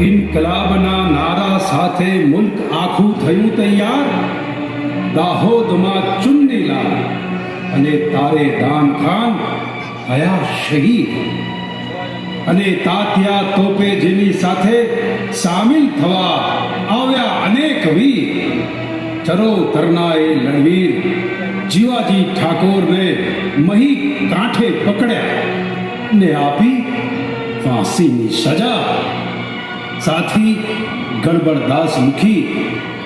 ઇન્કલાબના નારા સાથે મુલ્ક આખું થયું તૈયાર. દાહોદમાં ચુન્નીલાલ અને તારે દાન ખાન થયા શહીદ. અને તાત્યા તોપે જેની સાથે સામેલ થવા આવ્યા અનેક વીર. ચરોતરના એ લણવીર જીવાજી ઠાકોરને મહી કાંઠે પકડ્યા ને આપી ફાંસીની સજા. સાથી ગણબરદાસ મુખી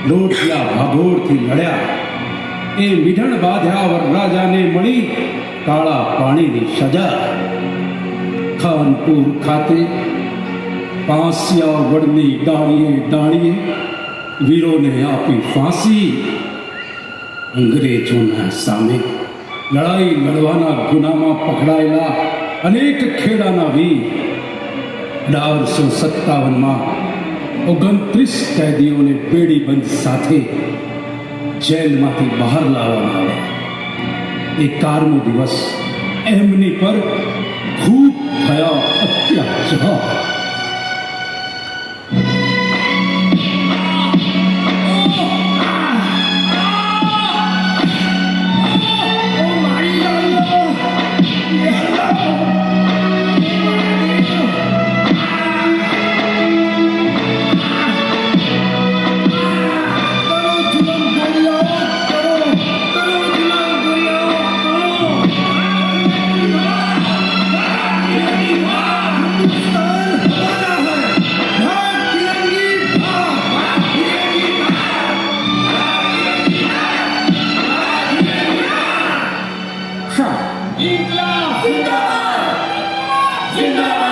લોટિયા ભાગોળથી લડ્યા. એ મીઢણ બાંધ્યા વરરાજાને મળી કાળા પાણીની સજા. ખાનપુર ખાતે પાંસિયા વડની ડાળીએ ડાળીએ વીરોને આપી ફાંસી. અંગ્રેજોના સામે લડાઈ લડવાના ગુનામાં પકડાયેલા અનેક ખેડાના વીર 1857માં 29 કેદીઓને બેડીબંધ સાથે જેલમાંથી બહાર લાવવામાં આવ્યા. 11મો દિવસ એમની પર ખૂબ થયા અત્યાચાર. Inqilab!